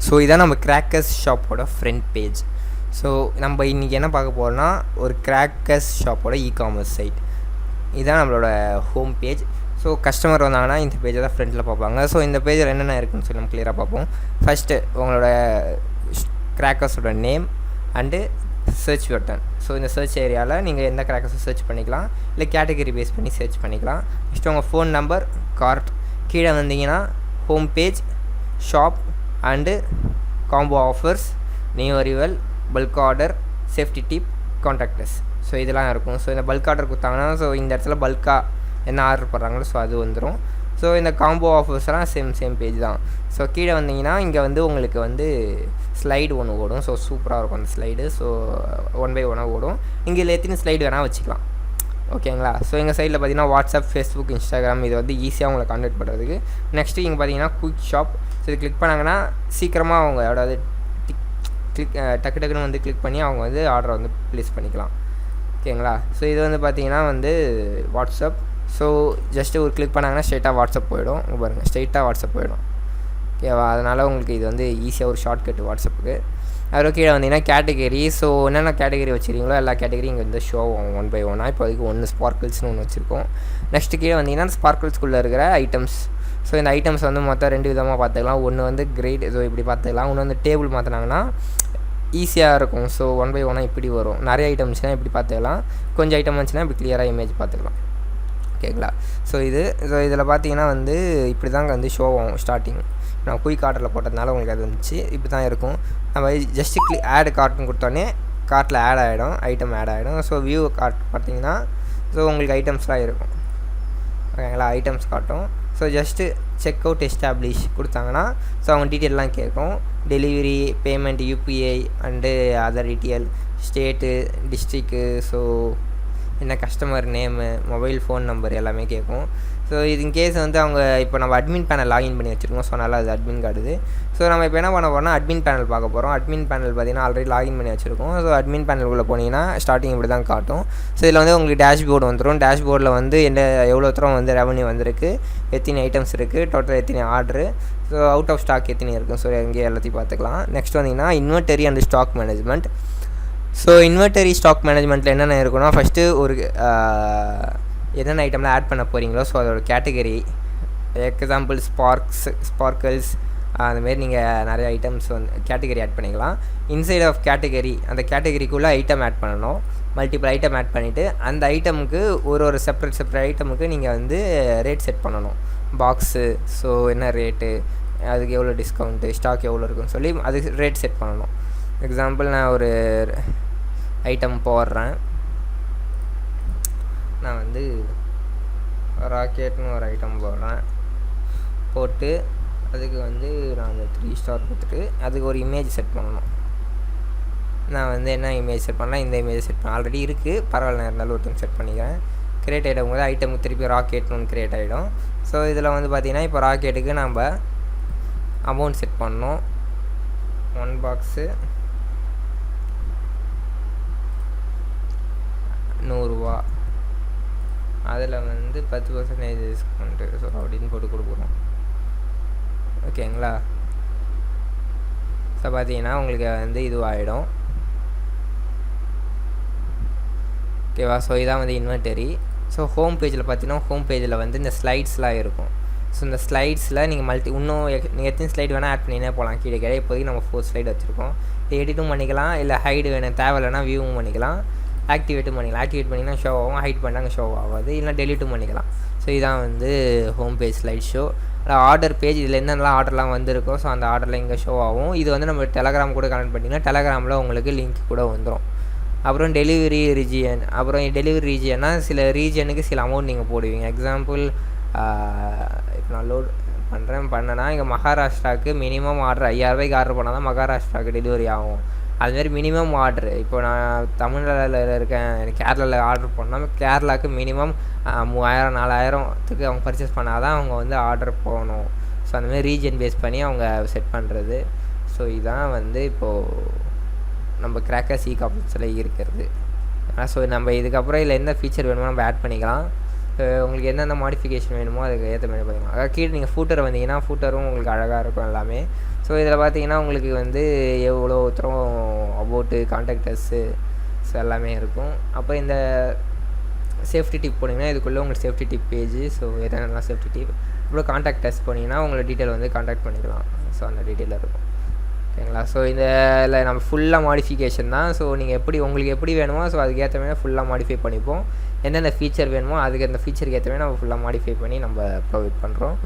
So இதான் நம்ம crackers ஷாப்போட ஃப்ரண்ட் பேஜ். ஸோ நம்ம இன்றைக்கி என்ன பார்க்க போகிறோம்னா ஒரு கிராக்கர்ஸ் ஷாப்போட இ-காமர்ஸ் சைட். இதுதான் நம்மளோட ஹோம் பேஜ். ஸோ கஸ்டமர் வந்தாங்கன்னா இந்த பேஜை தான் ஃப்ரண்ட்டில் பார்ப்பாங்க. ஸோ இந்த பேஜில் என்னென்ன இருக்குதுன்னு சொல்லி நம்ம கிளியராக பார்ப்போம். ஃபஸ்ட்டு உங்களோட கிராக்கர்ஸோட name and search button. So இந்த சர்ச் ஏரியாவில் நீங்கள் எந்த கிராக்கர்ஸும் சர்ச் பண்ணிக்கலாம், இல்லை கேட்டகரி பேஸ் பண்ணி சர்ச் பண்ணிக்கலாம். நெக்ஸ்ட்டு உங்கள் ஃபோன் நம்பர், கார்ட். கீழே வந்தீங்கன்னா home page, shop and combo offers, new arrival, bulk order, safety tip, contacts. So இதெல்லாம் இருக்கும். ஸோ இந்த பல்க் ஆர்டர் கொடுத்தாங்கன்னா ஸோ இந்த இடத்துல பல்காக என்ன ஆர்டர் பண்ணுறாங்களோ ஸோ அது வந்துடும். ஸோ இந்த காம்போ ஆஃபர்ஸ்லாம் சேம் பேஜ் தான். ஸோ கீழே வந்தீங்கன்னா இங்கே வந்து உங்களுக்கு வந்து ஸ்லைடு ஒன்று ஓடும். ஸோ சூப்பராக இருக்கும் அந்த ஸ்லைடு. ஸோ 1 by 1 ஓடும். இங்கே இதில் எத்தனை ஸ்லைடு வேணால் வச்சுக்கலாம். ஓகேங்களா? ஸோ எங்கள் சைடில் பார்த்தீங்கன்னா வாட்ஸ்அப், ஃபேஸ்புக், இன்ஸ்டாகிராம் இது வந்து ஈஸியாக உங்களை கான்டாக்ட் பண்ணுறதுக்கு. நெக்ஸ்ட்டு இங்கே பார்த்தீங்கன்னா குயிக் ஷாப். ஸோ இது கிளிக் பண்ணாங்கன்னா சீக்கிரமாக அவங்க அதாவது டக்குன்னு வந்து கிளிக் பண்ணி அவங்க வந்து ஆர்டரை வந்து ப்ளேஸ் பண்ணிக்கலாம். ஓகேங்களா? ஸோ இது வந்து பார்த்தீங்கன்னா வந்து வாட்ஸ்அப். ஸோ ஜஸ்ட்டு ஒரு கிளிக் பண்ணாங்கன்னா ஸ்ட்ரெயிட்டாக வாட்ஸ்அப் போயிடும். பாருங்கள், ஸ்ட்ரெயிட்டாக வாட்ஸ்அப் போயிடும். ஓகேவா? அதனால் உங்களுக்கு இது வந்து ஈஸியாக ஒரு ஷார்ட்கட் வாட்ஸ்அப்புக்கு. அதில் கீழே வந்தீங்கன்னா கேட்டகரி. ஸோ என்னென்ன கேட்டகரி வச்சுருக்கீங்களோ எல்லா கேட்டகரி இங்கே வந்து ஷோ ஆகும் 1 by 1. இப்போதைக்கு 1 ஸ்பார்க்கிள்ஸ்னு ஒன்று வச்சுருக்கோம். நெக்ஸ்ட்டு கீழே வந்தீங்கன்னா ஸ்பார்க்கிள்ஸ்குள்ளே இருக்கிற ஐட்டம்ஸ். ஸோ இந்த ஐட்டம்ஸ் வந்து மொத்தம் 2 விதமாக பார்த்துக்கலாம். ஒன்று வந்து கிரேட், ஸோ இப்படி பார்த்துக்கலாம். ஒன்று வந்து டேபிள் மாற்றினாங்கன்னா ஈஸியாக இருக்கும். ஸோ 1 by 1 இப்படி வரும். நிறைய ஐட்டம்ஸ்னால் இப்படி பார்த்துக்கலாம். கொஞ்சம் ஐட்டம் வந்துச்சுன்னா இப்படி கிளியராக இமேஜ் பார்த்துக்கலாம். ஓகேங்களா? ஸோ இதில் பார்த்தீங்கன்னா வந்து இப்படி தாங்க வந்து ஷோ ஆகும் ஸ்டார்டிங். நான் குயிக் ஆர்டரில் போட்டதுனால உங்களுக்கு அது வந்துச்சு. இப்படி தான் இருக்கும். நம்ம ஜஸ்ட்டு ஆட் கார்ட்னு கொடுத்தோன்னே கார்ட்டில் ஆட் ஆகிடும், ஐட்டம் ஆட் ஆகிடும். ஸோ வியூ கார்ட் பார்த்தீங்கன்னா ஸோ உங்களுக்கு ஐட்டம்ஸ்லாம் இருக்கும். ஓகேங்களா? ஐட்டம்ஸ் காட்டும். So just check out establish கொடுத்தாங்கன்னா ஸோ அவங்க டீட்டெயிலெலாம் கேட்கும். Delivery, payment, UPI and other detail, state, district, so என்ன customer name, mobile phone number எல்லாமே கேட்கும். ஸோ இது இன்கேஸ் வந்து அவங்க இப்போ நம்ம அட்மின் பேனல் லாகின் பண்ணி வச்சுருக்கோம். ஸோ அதனால் அது அட்மின் கார்டுது. ஸோ நம்ம இப்போ என்ன பண்ண போகிறோம்னா அட்மின் பேனல் பார்க்க போகிறோம். அட்மின் பேனல் பார்த்திங்கன்னா ஆல்ரெடி லாகின் பண்ணி வச்சுருக்கோம். ஸோ அட்மின் பேனலுக்குள்ளே போனீங்கன்னா ஸ்டார்டிங் இப்படி தான் காட்டும். ஸோ இதில் வந்து உங்களுக்கு டேஷ்போர்டு வந்துடும். டேஷ்போர்டில் வந்து எவ்வளோ தூரம் வந்து ரெவன்யூ வந்திருக்கு, எத்தனை ஐட்டம்ஸ் இருக்குது, டோட்டல் எத்தனை order, so out of stock எத்தனை இருக்குது. ஸோ இங்கே எல்லாத்தையும் பார்த்துக்கலாம். நெக்ஸ்ட் வந்தீங்கன்னா inventory and stock management. So inventory stock மேனேஜ்மெண்ட்டில் என்னென்ன இருக்குன்னா ஃபஸ்ட்டு ஒரு என்னென்ன ஐட்டம்லாம் ஆட் பண்ண போகிறீங்களோ ஸோ அதோட கேட்டகரி. எக்ஸாம்பிள் ஸ்பார்க்கிள்ஸ் அந்தமாரி நீங்கள் நிறைய ஐட்டம்ஸ் வந்து கேட்டகரி ஆட் பண்ணிக்கலாம். இன்சைட் ஆஃப் கேட்டகரி அந்த கேட்டகரிக்குள்ளே ஐட்டம் ஆட் பண்ணணும். மல்டிபிள் ஐட்டம் ஆட் பண்ணிவிட்டு அந்த ஐட்டமுக்கு ஒரு செப்பரேட் ஐட்டமுக்கு நீங்கள் வந்து ரேட் செட் பண்ணணும். பாக்ஸு, ஸோ என்ன ரேட்டு, அதுக்கு எவ்வளோ டிஸ்கவுண்ட்டு, ஸ்டாக் எவ்வளோ இருக்குன்னு சொல்லி அதுக்கு ரேட் செட் பண்ணணும். எக்ஸாம்பிள் நான் ஒரு ஐட்டம் போடுறேன். நான் வந்து ராக்கெட்னு ஒரு ஐட்டம் போடுறேன். போட்டு அதுக்கு வந்து நான் அந்த 3 ஸ்டார் கொடுத்துட்டு அதுக்கு ஒரு இமேஜ் செட் பண்ணணும். நான் வந்து என்ன இமேஜ் செட் பண்ணலாம், இந்த இமேஜ் செட் பண்ண ஆல்ரெடி இருக்குது, பரவாயில்ல, நான் இருந்தாலும் ஒருத்தங்க செட் பண்ணிக்கிறேன். க்ரியேட் ஆகிடும் போது ஐட்டமுக்கு திருப்பி ராக்கெட்னு ஒன்று க்ரியேட் ஆகிடும். ஸோ இதில் வந்து பார்த்திங்கன்னா இப்போ ராக்கெட்டுக்கு நம்ம அமௌண்ட் செட் பண்ணணும். 1 பாக்ஸு 100 ரூபா, அதில் வந்து 10% டிஸ்கவுண்ட்டு ஸோ அப்படின்னு போட்டு கொடுக்குறோம். ஓகேங்களா? ஸோ பார்த்தீங்கன்னா உங்களுக்கு வந்து இதுவாகிடும். ஓகேவா? ஸோ இதான் வந்து இன்வென்டரி. ஸோ ஹோம் பேஜில் பார்த்தீங்கன்னா ஹோம் பேஜில் வந்து இந்த ஸ்லைட்ஸ்லாம் இருக்கும். ஸோ இந்த ஸ்லைட்ஸில் நீங்கள் நீங்கள் எத்தனை ஸ்லைடு வேணால் ஆட் பண்ணினே போகலாம். கீழே இப்போதைக்கு நம்ம 4 ஸ்லைடு வச்சுருக்கோம். எடிட்டும் பண்ணிக்கலாம், இல்லை ஹைடு வேணும் தேவையில்லைனா வியூவும் பண்ணிக்கலாம், ஆக்டிவேட்டும் பண்ணிக்கலாம். ஆக்டிவேட் பண்ணிங்கன்னா ஷோ ஆகும், ஹைட் பண்ணாங்க ஷோ ஆகாது, இல்லை டெலிட்டும் பண்ணிக்கலாம். ஸோ இதான் வந்து home page slide show. Order page இதில் என்னென்னலாம் ஆர்டர்லாம் வந்திருக்கோ ஸோ அந்த ஆர்டரில் இங்கே ஷோ ஆகும். இது வந்து நம்ம டெலகிராம் கூட கனெக்ட் பண்ணிங்கன்னா டெலகிராமில் உங்களுக்கு லிங்க் கூட வந்துடும். அப்புறம் டெலிவரி ரீஜியன். அப்புறம் டெலிவரி ரீஜியன்னா சில ரீஜனுக்கு சில அமௌண்ட் நீங்கள் போடுவீங்க. எக்ஸாம்பிள் இப்போ நான் லோட் பண்ணேன்னா இங்கே மகாராஷ்டிராவுக்கு மினிமம் ஆர்டர் 5000 ரூபாய்க்கு ஆர்டர் பண்ணால் தான் மகாராஷ்டிராவுக்கு டெலிவரி ஆகும். அதுமாரி மினிமம் ஆர்டரு. இப்போ நான் தமிழ்நாட்டில் இருக்கேன், எனக்கு கேரளாவில் ஆர்டர் பண்ணால் கேரளாவுக்கு மினிமம் 3000 4000த்துக்கு அவங்க பர்ச்சேஸ் பண்ணால் தான் அவங்க வந்து ஆர்டர் போகணும். ஸோ அந்தமாதிரி ரீஜன் பேஸ் பண்ணி அவங்க செட் பண்ணுறது. ஸோ இதுதான் வந்து இப்போது நம்ம கிராக்கர்ஸ் இ-காமர்ஸில் இருக்கிறது. ஸோ நம்ம இதுக்கப்புறம் இதில் எந்த ஃபீச்சர் வேணுமோ நம்ம ஆட் பண்ணிக்கலாம். உங்களுக்கு எந்தெந்த மாடிஃபிகேஷன் வேணுமோ அதுக்கு ஏற்ற மாதிரி பண்ணிக்கலாம். அதாவது கீழே நீங்கள் ஃபூட்டர் வந்தீங்கன்னா ஃபூட்டரும் உங்களுக்கு அழகாக இருக்கும் எல்லாமே. ஸோ இதில் பார்த்தீங்கன்னா உங்களுக்கு வந்து எவ்வளோ தூரம் அபவுட்டு கான்டாக்டர்ஸு ஸோ எல்லாமே இருக்கும். அப்போ இந்த சேஃப்டி டிப் போனீங்கன்னா இதுக்குள்ளே உங்களுக்கு சேஃப்டி டிப் பேஜ். ஸோ எதனால் சேஃப்டி டிப் அப்புறம் கான்டாக்டர்ஸ் போனீங்கன்னா உங்களோட டீட்டெயில் வந்து கான்டாக்ட் பண்ணிக்கலாம். ஸோ அந்த டீட்டெயிலில் இருக்கும். ஓகேங்களா. ஸோ இதில் நம்ம ஃபுல்லாக மாடிஃபிகேஷன் தான். ஸோ நீங்கள் உங்களுக்கு எப்படி வேணுமோ ஸோ அதுக்கேற்ற மாதிரி ஃபுல்லாக மாடிஃபை பண்ணிப்போம். எந்தெந்த ஃபீச்சர் வேணுமோ அதுக்கு அந்த ஃபீச்சருக்கு ஏற்ற மாதிரி நம்ம ஃபுல்லாக மாடிஃபை பண்ணி நம்ம ப்ரொவைட் பண்ணுறோம்.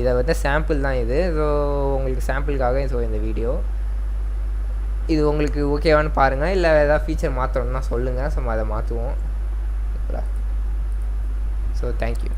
இதை வந்து சாம்பிள் தான் இது. ஸோ உங்களுக்கு சாம்பிளுக்காக ஸோ இந்த வீடியோ இது உங்களுக்கு ஓகேவானு பாருங்கள். இல்லை ஏதாவது ஃபீச்சர் மாற்றணும்னா சொல்லுங்கள். ஸோ அதை மாற்றுவோம். ஓகேங்களா. So thank you.